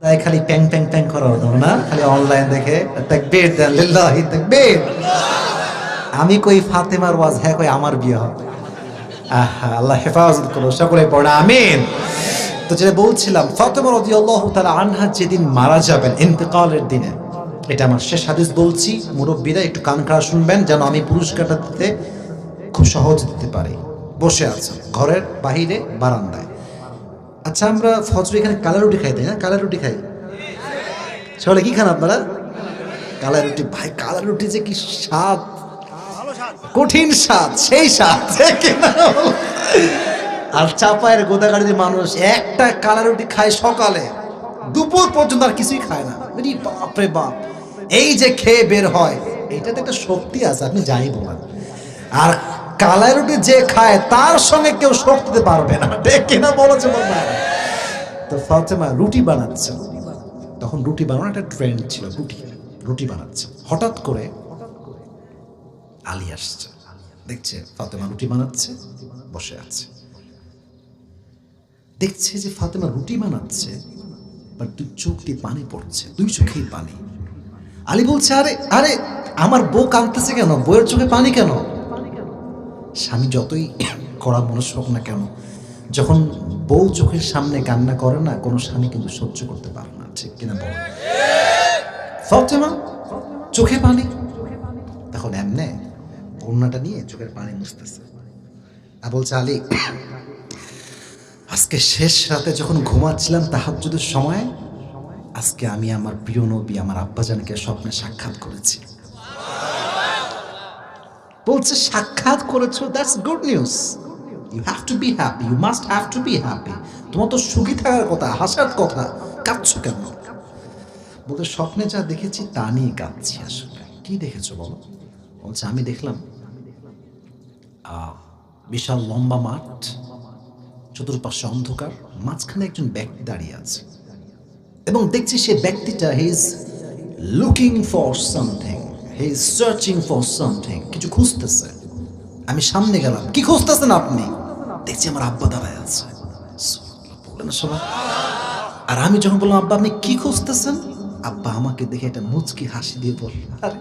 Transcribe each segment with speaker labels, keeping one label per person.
Speaker 1: তাই খালি প্যাং প্যাং প্যাং করা হতো না, খালি অনলাইন দেখে তাকবীর দেন, লিল্লাহি তাকবীর। আমি কই ফাতেমার ওয়াজ, হ্যাঁ কই আমার বিয়ে হবে। আহা, আল্লাহ হেফাজত করো, সকলে পড়ে আমিন। তো যেটা বলছিলাম, ফাতেমা রাদিয়াল্লাহু তাআলা আনহা যেদিন মারা যাবেন ইন্তেকালের দিনে, এটা আমার শেষ হাদিস বলছি, মুরব্বীরা একটু কান খাড়া শুনবেন যেন আমি পুরস্কারটা দিতে খুব সহজ দিতে পারি। বসে আছেন ঘরের বাহিরে বারান্দায়। আচ্ছা, আমরা ফজরে এখানে কালা রুটি খাই, তাই না? কালা রুটি খাই সকালে। কি খান আপনারা? কালা রুটি। ভাই কালা রুটি যে কি স্বাদ, কঠিন স্বাদ, সেই স্বাদ। আর চাপায়ের গোদাগাড়ির মানুষ একটা কালা রুটি খায় সকালে, দুপুর পর্যন্ত আর কিছুই খায় না। বাপরে বাপ, এই যে খেয়ে বের হয়, এটাতে একটা শক্তি আছে, আপনি যাই বলেন। আর কালা রুটি যে খায় তার সঙ্গে কেউ শক্তি দিতে পারবে না, ঠিক কিনা বলেছে বলবে। তো ফাতেমা রুটি বানাচ্ছে, তখন রুটি বানানোর একটা ট্রেন্ড ছিল, রুটি বানাচ্ছে। হঠাৎ করে আলী আসছে, দেখছে ফাতেমা রুটি বানাচ্ছে, বসে আছে। দেখছে যে ফাতেমা রুটি বানাচ্ছে, বাট দুই চোখ দিয়ে পানি পড়ছে, দুই চোখেই পানি। আলী বলছে, আরে আরে আমার বউ কাঁদতেছে কেন, বউয়ের চোখে পানি কেন? স্বামী যতই কড়া মনুষ্য হোক না কেন, যখন বউ চোখের সামনে কান্না করে না, কোনো স্বামী কিন্তু সহ্য করতে পারে না, ঠিক কিনা বল? ফাতেমা চোখে পানি, তখন এমনে ওড়নাটা নিয়ে চোখের পানি মুছতেছে। আর বলছে, আলী আজকে শেষ রাতে যখন ঘুমাচ্ছিলাম তাহাজ্জুদের সময়, আজকে আমি আমার প্রিয় নবী আমার আব্বাজানকে স্বপ্নে সাক্ষাৎ করেছি। বলছে, সাক্ষাৎ করেছো, that's good news, you have to be happy, you must have to be happy. তোমার তো সুখী থাকার কথা, হাসার কথা, কাঁদছো কেন? বলতে, স্বপ্নে যা দেখেছি তা নিয়ে কাঁদছি। আসলে কি দেখেছো বলো? বলছে, আমি দেখলাম বিশাল লম্বা মাঠ, চতুর্পাশে অন্ধকার, মাঝখানে একজন ব্যক্তি দাঁড়িয়ে আছে, এবং দেখছি সে ব্যক্তিটা he is looking for something, he is searching for something, কিছু খুঁজতেছে। আমি সামনে গেলাম, কি খুঁজতেছেন আপনি? দেখছি আমার আব্বা দাঁড়ায় আছে। বললেন সবাই। আর আমি যখন বললাম, আব্বা আপনি কি খুঁজতেছেন, আব্বা আমাকে দেখে একটা মুচকি হাসি দিয়ে বলল, আরে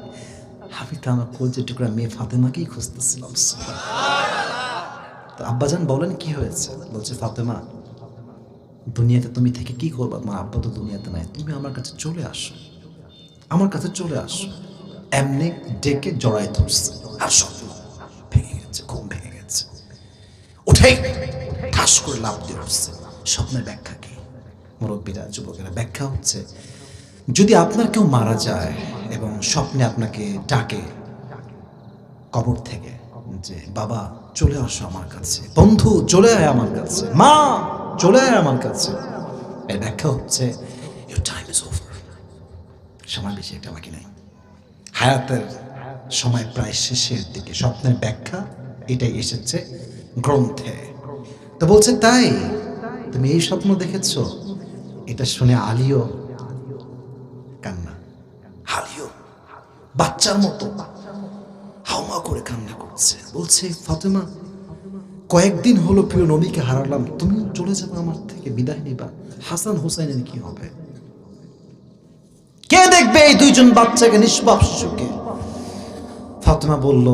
Speaker 1: আমি তো আমার কলজের টুকরা মেয়ে ফাতেমাকেই খুঁজতেছিলাম। তো আব্বাজান বলেন, কি হয়েছে? বলছে, ফাতেমা দুনিয়াতে তুমি থেকে কি করবা, তোমার আব্বা তো দুনিয়াতে নাই, তুমি আমার কাছে চলে আসো, আমার কাছে চলে আসো। এমনি ডেকে জড়ায় ধরছে, আর স্বপ্ন ভেঙে গেছে, ঘুম ভেঙে গেছে। উঠে ঠাস করে লাফ দিয়ে উঠছে। স্বপ্নের ব্যাখ্যা কি? মুরব্বীরা, যুবকেরা, ব্যাখ্যা হচ্ছে, যদি আপনার কেউ মারা যায় এবং স্বপ্নে আপনাকে ডাকে কবর থেকে যে বাবা চলে আসো আমার কাছে, বন্ধু চলে আয় আমার কাছে, মা চলে আয় আমার কাছে, এর ব্যাখ্যা হচ্ছে ইউর টাইম ইজ ওভার, সময় বেশি একটা বাকি নাই, হায়াতের সময় প্রায় শেষের দিকে। স্বপ্নের ব্যাখ্যা এটাই এসেছে গ্রন্থে। তো বলছে, তাই তুমি এই স্বপ্ন দেখেছো? এটা শুনে আলীও কান্না, আলীও বাচ্চার মতো হাওমা করে কান্না করছে। বলছে, ফাতেমা কয়েকদিন হলো প্রিয় নবীকে হারালাম, তুমি চলে যাবে আমার থেকে, বিদায় নিবা, হাসান হোসেনের কি হবে? কে দেখবে এই দুইজন বাচ্চাকে, নিষ্পাপ শিশুকে? ফাতেমা বলল,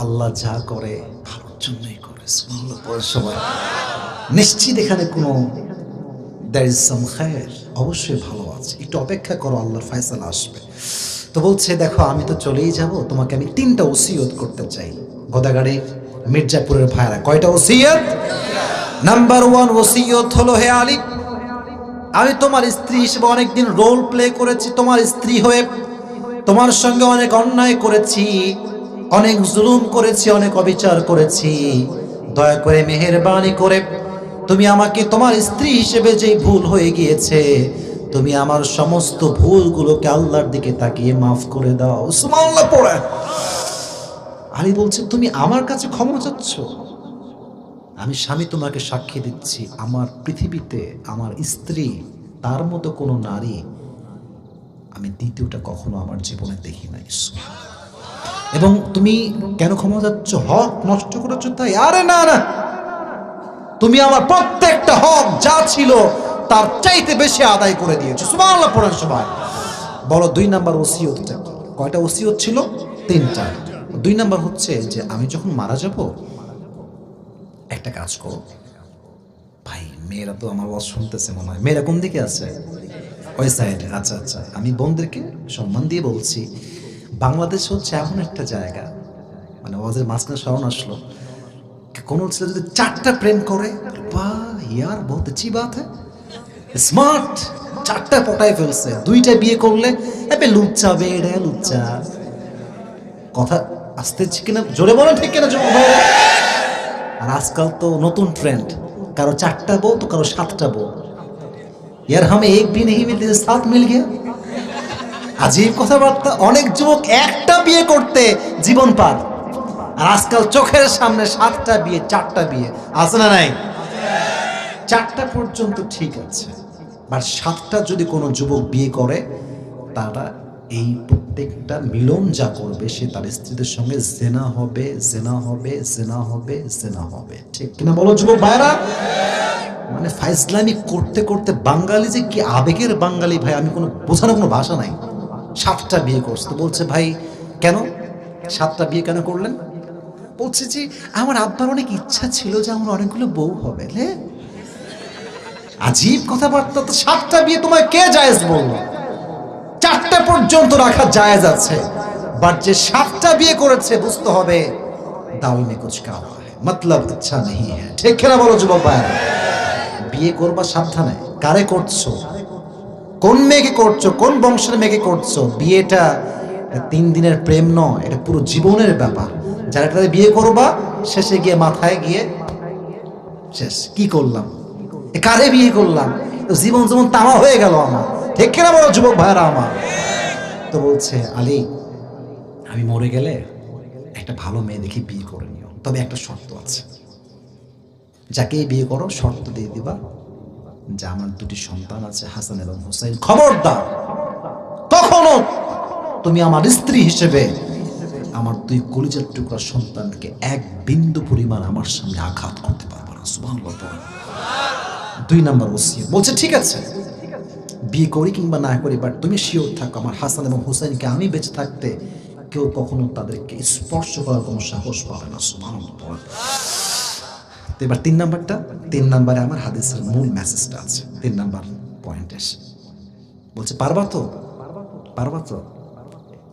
Speaker 1: আল্লাহ যা করে ভালোর জন্যই করে। সুবহানাল্লাহ পড়ে সবাই। নিশ্চিত এখানে কোনো there is some khair, অবশ্যই ভালো আছে, একটু অপেক্ষা করো, আল্লাহর ফয়সালা আসবে। তো বলছে, দেখো আমি তো চলেই যাব, তোমাকে আমি 3টা ওসিয়ত করতে চাই। গোদাগাড়ি মির্জাপুরের ভাইরা, কয়টা ওসিয়ত? নাম্বার 1 ওসিয়ত হলো, হে আলী, আমি তোমার স্ত্রী হিসেবে অনেকদিন রোল প্লে করেছি, তোমার স্ত্রী হয়ে তোমার সঙ্গে অনেক অন্যায় করেছি, অনেক জুলুম করেছি, অনেক অবিচার করেছি। দয়া করে মেহেরবানি করে তুমি আমাকে তোমার স্ত্রী হিসেবে যে ভুল হয়ে গিয়েছে, তুমি আমার সমস্ত ভুলগুলোকে আল্লাহর দিকে তাকিয়ে মাফ করে দাও। সুবহানাল্লাহ পড়ে। আলী বলছে, তুমি আমার কাছে ক্ষমা চাচ্ছ? আমি স্বামী তোমাকে সাক্ষী দিচ্ছি, আমার পৃথিবীতে আমার স্ত্রী তার মতো কোনো নারী আমি দ্বিতীয়টা কখনো আমার জীবনে দেখি নাই। এবং তুমি কেন ক্ষমা চাচ্ছ? হক নষ্ট করেছো তাই? আরে না না, তুমি আমার প্রত্যেকটা হক যা ছিল তার চাইতে বেশি আদায় করে দিয়েছে। সুবহানাল্লাহ পড়েন সবাই। বলো 2 নাম্বার ওসিয়তটা কি? কয়টা ওসিয়ত ছিল? 3টা। 2 নাম্বার হচ্ছে যে আমি যখন মারা যাব একটা কাজ করো। ভাই মেয়েরা তো আমার ওয়াজ শুনতেছে মনে হয়, মেয়েরা কোন দিকে আছে? ওই সাইডে। আচ্ছা আচ্ছা, আমি বোনদেরকে সম্মান দিয়ে বলছি, বাংলাদেশ হচ্ছে এমন একটা জায়গা, মানে ওয়াজের মাঝখানে স্মরণ আসলো, কোন ছেলে যদি 4টা প্রেম করে, বাহ ইয়ার বহুত अच्छी बात है, স্মার্ট, 4টা পটায় ফেলছে, 2টা বিয়ে করলে এবে লুচ্চা বেড়ে লুচ্চা। কথা আসতে কিনা জোরে বলেন, ঠিক কিনা যুবক ভাইরা? আর আজকাল তো নতুন ট্রেন্ড, কারো 4টা বউ তো কারো 7টা বউ। यार हमें एक भी नहीं मिलते, 7 मिल गया। আজীব কথাবার্তা। অনেক যুবক একটা বিয়ে করতে জীবন পার, আর আজকাল চোখের সামনে 7টা বিয়ে 4টা বিয়ে। আছে না নাই? 4টা পর্যন্ত ঠিক আছে, বাট 7টা যদি কোনো যুবক বিয়ে করে, তারা এই প্রত্যেকটা মিলন যা করবে সে তার স্ত্রীদের সঙ্গে জেনা হবে, জেনা হবে, জেনা হবে, জেনা হবে। ঠিক কিনা বলো যুবক ভাইরা? মানে ফাইজলামি করতে করতে বাঙালি যে কি আবেগের বাঙালি ভাই, আমি কোনো বোঝানোর কোনো ভাষা নাই। 7টা বিয়ে করছে তো বলছে ভাই কেন 7টা বিয়ে কেন করলেন? বলছে যে আমার আব্বার অনেক ইচ্ছা ছিল যে আমার অনেকগুলো বউ হবে। আজীব কথাবার্তা। তো 7টা বিয়ে তোমায় কে জায়েজ বললো? 4টা পর্যন্ত রাখা জায়েজ আছে, বাট যে 7টা বিয়ে করেছে বুঝতে হবে দাল মে কুছ কালা है, मतलब अच्छा नहीं है। ঠিক কিনা বলো যুবক ভাইরা? বিয়ে করবা সাবধানে, কারে করছো, কোন মেয়েকে করছো, কোন বংশের মেয়েকে করছো। বিয়েটা 3 দিনের প্রেম নয়, এটা পুরো জীবনের ব্যাপার। যারা একটা বিয়ে করবা, শেষে গিয়ে মাথায় গিয়ে শেষ কি করলাম, কারে বিয়ে করলাম, জীবন যেমন তামা হয়ে গেল আমার। ঠিক কিনা বলো যুবক ভাইরা আমার? তো বলছে আলী, আমি মরে গেলে একটা ভালো মেয়ে দেখে বিয়ে করে নিও, তবে একটা শর্ত আছে। যাকে বিয়ে করো শর্ত দিয়ে দিবা যে আমার 2টি সন্তান আছে, হাসান এবং হুসাইন, খবরদার কখনো তুমি আমার স্ত্রী হিসেবে আমার 2 কলিজার টুকরা সন্তানকে 1 বিন্দু পরিমাণ আমার সামনে আঘাত করতে পারবে না। সুবহানাল্লাহ। 2 নাম্বার ওসিয়ত। বলছে ঠিক আছে বিয়ে করি কিংবা না করি, বাট তুমি শিওর থাকো আমার হাসান এবং হুসাইনকে আমি বেঁচে থাকতে কেউ কখনো তাদেরকে স্পর্শ করার কোনো সাহস পাবে না। সুবহানাল্লাহ। তো এবার 3 নাম্বারটা, 3 নাম্বারে আমার হাদিসের মূল মেসেজটা আছে। 3 নাম্বার পয়েন্ট এসে বলছে পারবা তো, পারবা তো,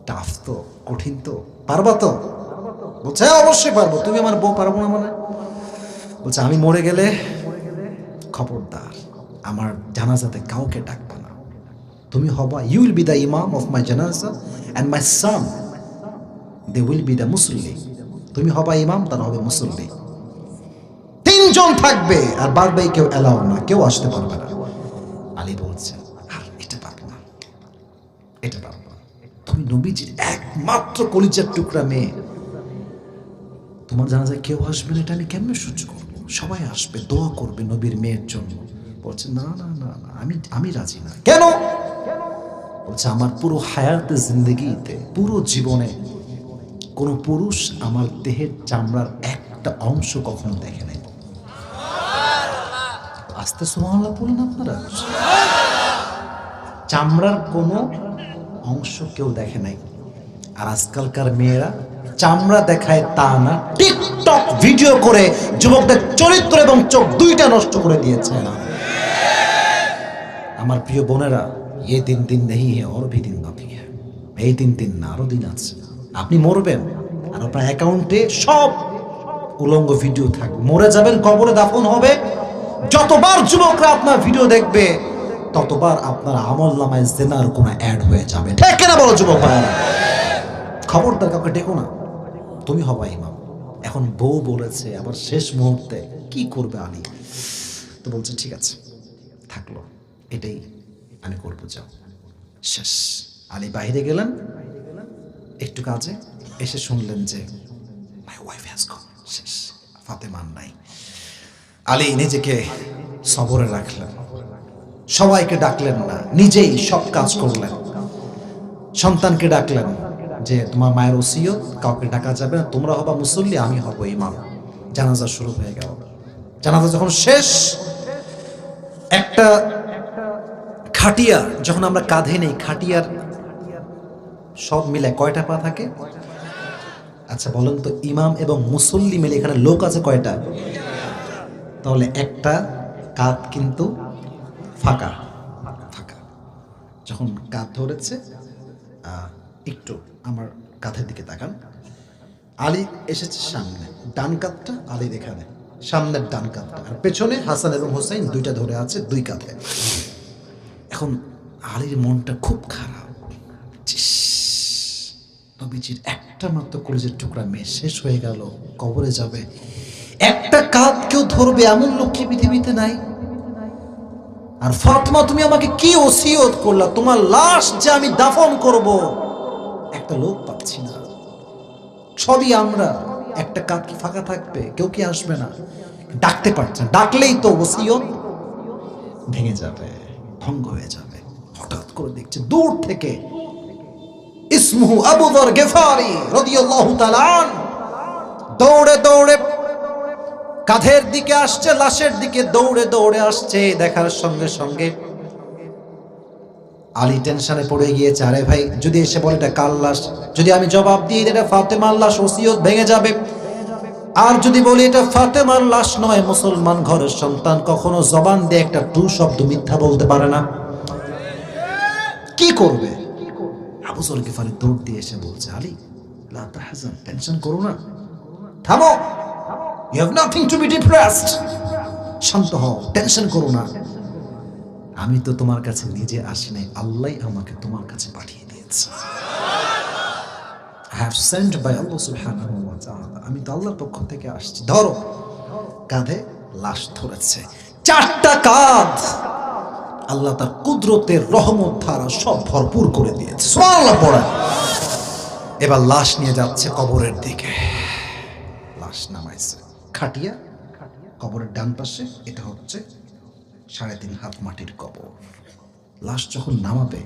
Speaker 1: টাফ তো, কঠিন তো, পারবা তো? বলছে হ্যাঁ অবশ্যই পারবো। তুমি আমার বউ, পারবো না মানে? বলছে আমি মরে গেলে খবরদার আমার জানাজাতে কাউকে ডাকবা না। তুমি হবা, you will be the imam of my জানাজা and my son they will be the মুসল্লি। তুমি হবা ইমাম, তারা হবে মুসল্লি। 3 জন থাকবে, আর বাদ কেউ এলাও না, কেউ আসতে পারবে না। আলী বলছে আর এটা পারবো না, এটা পারবো না। তুমি নবীজির একমাত্র কলিজার টুকরা মেয়ে, তোমার জানাজায় কেউ আসবে না, এটা আমি কেমনে সহ্য করবো? সবাই আসবে, দোয়া করবে নবীর মেয়ের জন্য। বলছে না না না না, আমি রাজি না। কেন? বলছে আমার পুরো হায়াতে জিন্দেগিতে, পুরো জীবনে কোন পুরুষ আমার দেহের চামড়ার একটা অংশ কখনো দেখে নাই। আস্তে সুবহানাল্লাহ বলুন আপনারা। চামড়ার কোনো অংশ কেউ দেখে নাই। আর আজকালকার মেয়েরা চামড়া দেখায় তা না, টিকটক ভিডিও করে যুবকদের চরিত্র এবং চোখ 2টা নষ্ট করে দিয়েছে না। আমার প্রিয় বোনেরা, ये दिन नहीं है और भी दिन बाकी है। এই 3 না, আরো দিন আছে। আপনি মরবেন আর আপনার অ্যাকাউন্টে সব উলঙ্গ ভিডিও থাকবে। মরে যাবেন, কবরে দাফন হবে, যতবার যুবকরা আপনার ভিডিও দেখবে ততবার আপনার আমলনামায় জিনার গুনাহ অ্যাড হয়ে যাবে। ঠিক কিনা বলো যুবক ভাইরা? খবরদার কাউকে ডেকো না, তুমি হবা ইমাম। এখন বউ বলেছে, আবার শেষ মুহূর্তে কি করবে আলী? তো বলছে ঠিক আছে থাকলো, এটাই আমি করবো, যাও। শেষ। আলী বাইরে গেলেন একটু কাজে, এসে শুনলেন যে মাই ওয়াইফ হ্যাজ গন। শেষ। ফাতেমান নাই। আলী নিজেকে সবরে রাখলেন, সবাইকে ডাকলেন না, নিজেই সব কাজ করলেন। সন্তানকে ডাকলেন যে তোমার মায়ের ওসিয়ত, কাউকে ডাকা যাবে না, তোমরা হবা মুসল্লি, আমি হব ইমাম। জানাজা শুরু হয়ে গেল। জানাজা যখন শেষ, একটা খাটিয়া যখন আমরা কাঁধে নেই, খাটিয়ার সব মিলে কয়টা পা থাকে? আচ্ছা বলেন তো, ইমাম এবং মুসল্লি মিলে এখানে লোক আছে কয়টা? তাহলে একটা কাঁধ কিন্তু ফাঁকা ফাঁকা। যখন কাঁধ ধরেছে, একটু আমার কাঁধের দিকে তাকান। আলী এসেছে সামনে, ডান কাঁধটা আলীর এখানে, সামনের ডান কাঁধটা, আর পেছনে হাসান এবং হোসেন দুইটা ধরে আছে দুই কাঁধে। এখন আলীর মনটা খুব খারাপ, নবীজির একটা মাত্র কলিজার টুকরা মেয়ে শেষ হয়ে গেল, কবরে যাবে, একটা কাঁধ কেউ ধরবে এমন লোক কি পৃথিবীতে নাই? আর ফাতেমা তুমি আমাকে কি ওসিয়ত করলা, তোমার লাশ যে আমি দাফন করব, একটা লোক পাচ্ছি না, সবই আমরা, একটা কাঁধ কি ফাঁকা থাকবে? কেউ কি আসবে না? ডাকতে পারছেন, ডাকলেই তো ওসিয়ত ভেঙে যাবে, ভঙ্গ হয়ে যাবে। হঠাৎ করে দেখছে দূর থেকে ইসমুহু আবু যর গিফারি রাদিয়াল্লাহু তাআলা আন দৌড়ে দৌড়ে কাঁধের দিকে আসছে, লাশের দিকে দৌড়ে দৌড়ে আসছে। দেখার সঙ্গে সঙ্গে আলী টেনশনে পড়ে গিয়েছে, আরে ভাই যদি এসে বলে এটা কার লাশ, যদি আমি জবাব দিই এটা ফাতেমার লাশ, ওসিয়ত ভেঙে যাবে। আর যদি বলি এটা ফাতেমার লাশ নয়, মুসলমান ঘরের সন্তান কখনো জবান দিয়ে একটা টু শব্দ মিথ্যা বলতে পারে না। কি করবে? আবু যর গিফারি দৌড় দিয়ে এসে বলছে, আলী লা তাহজান, টেনশন করো না, থামো, you have nothing to be depressed, শান্ত হও, টেনশন করো না। আমি তো তোমার কাছে নিজে আসি নাই, আল্লাহই আমাকে তোমার কাছে পাঠিয়ে দিয়েছে। I have sent by Allah subhanahu wa ta'ala, আমি তো আল্লাহর পক্ষ থেকে আসছি। ধরো, কাঁধে লাশ ধরেছে, চারটা কাঁধ আল্লাহ তার কুদরতের রহমত ধারা সব ভরপুর করে দিয়েছে। সুবহানাল্লাহ পড়েন। এবার লাশ নিয়ে যাচ্ছে কবরের দিকে। লাশ নামাইছে, খাটিয়া কবরের ডান পাশে, এটা হচ্ছে 3.5 হাত মাটির কবর। লাশ যখন নামাবে,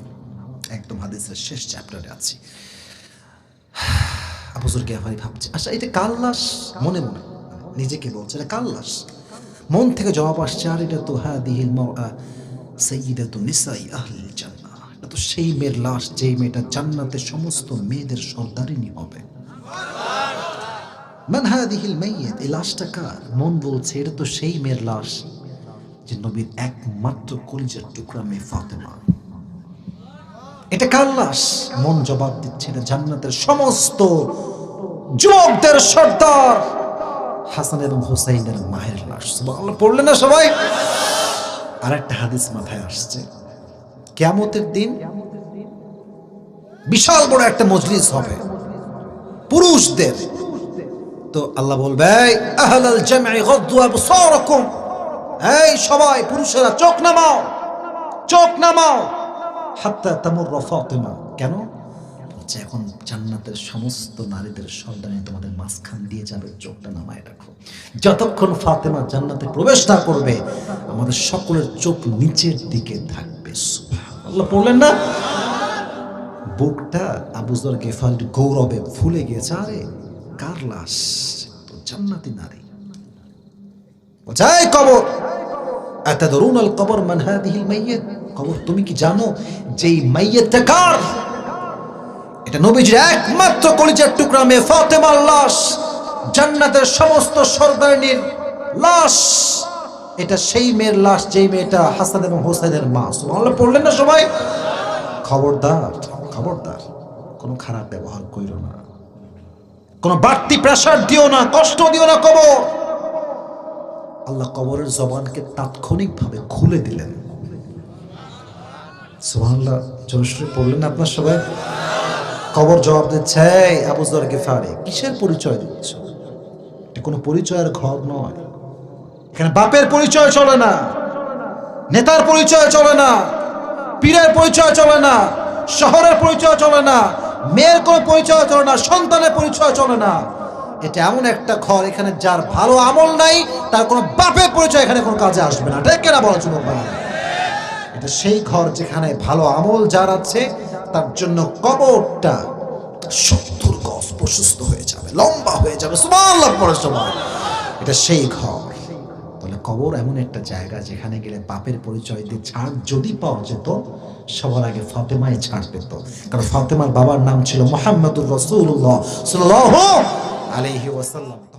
Speaker 1: একদম হাদিসের শেষ চ্যাপ্টারে আছি, আবু যর গিফারি ভাবছে, আচ্ছা এটা কার লাশ? মনে মনে নিজেকে বলছে এটা কার লাশ। মন থেকে জবাব আসছে, আর এটা তো হাদিহিল মারআ সাইয়্যিদাতু নিসাই আহলিল জান্নাহ, এটা তো সেই মেয়ের লাশ যেই মেয়েটা জান্নাতের সমস্ত মেয়েদের সর্দারিনী হবে। মান হাদিহিল মাইয়্যিত, এই লাশটা কার? মন বলছে এটা তো সেই মেয়ের লাশ যে নবীর একমাত্র কলিজার টুকরা মেয়ে ফাতেমা। এটা কার লাশ? মন জবাব দিচ্ছে এটা জান্নাতের সমস্ত যুবকদের সর্দার হাসান এবং হুসাইনের মায়ের লাশ। সুবহানাল্লাহ পড়লেন না সবাই? আরেকটা হাদিস মাথায় আসছে, কিয়ামতের দিন বিশাল বড় একটা মজলিস হবে পুরুষদের। তো আল্লাহ বলবে, আহলাল জামঈ গাদ্দু আবসারাকুম, এই সবাই পুরুষেরা চোখ নামাও, চোখ নামাও, হাত্তা তামুররা ফাতেমা। কেন? বলছে এখন জান্নাতের সমস্ত নারীদের সর্দারনী তোমাদের মাঝখান দিয়ে যাবে, চোখটা নামায় রাখো। যতক্ষণ ফাতেমা জান্নাতে প্রবেশ না করবে, আমাদের সকলের চোখ নিচের দিকে থাকবে। সুবহানাল্লাহ পড়লেন না? বুকটা আবু যর গিফারি গৌরবে ফুলে গিয়েছে, আরে কার লাশ? তো জান্নাতি নারী। যাই কবর, আতাদরুনাল কবর মান হাদিহিল মাইয়্যিত, কবর তুমি কি জানো যেই মাইয়্যিতটা কার? এটা নবীজির একমাত্র কলিজার টুকরা মেয়ে ফাতেমার লাশ, জান্নাতের সমস্ত সর্দারনীর লাশ। এটা সেই মেয়ের লাশ যেই মেয়েটা হাসান এবং হোসেনের মা। সুবহানাল্লাহ পড়লেন না সবাই? খবরদার, খবরদার, কোনো খারাপ ব্যবহার কইরো না, কোনো বাড়তি প্রেসার দিও না, কষ্ট দিও না কবর। আল্লাহ কবরের জবানকে তাৎক্ষণিকভাবে খুলে দিলেন। সুবহানাল্লাহ জোরে পড়লেন আপনার সবাই? কবর জবাব দিচ্ছে, আবু যর গিফারি কিসের পরিচয় দিচ্ছ? এটা কোনো পরিচয়ের ঘর নয়, এখানে বাপের পরিচয় চলে না, নেতার পরিচয় চলে না, পীরের পরিচয় চলে না, শহরের পরিচয় চলে না, মেয়ের কোনো পরিচয় চলে না, সন্তানের পরিচয় চলে না। এটা এমন একটা ঘর, এখানে যার ভালো আমল নাই তার কোনো বাপের পরিচয় এখানে কোনো কাজে আসবে না। ঠিক কিনা বলা যুবক ভাই? এটা সেই ঘর যেখানে ভালো আমল যার আছে তার জন্য কবরটা 70 গজ প্রশস্ত হয়ে যাবে, লম্বা হয়ে যাবে। সুবহানাল্লাহ পড়ে সবাই, এটা সেই ঘর। তাহলে কবর এমন একটা জায়গা যেখানে গেলে পাপের পরিচয় দিয়ে ছাড় যদি পাওয়া যেত, সবার আগে ফাতেমাই ছাড় পেত। কারণ ফাতেমার বাবার নাম ছিল মুহাম্মদুর রাসূলুল্লাহ সাল্লাল্লাহু আলাইহি ওয়াসাল্লাম।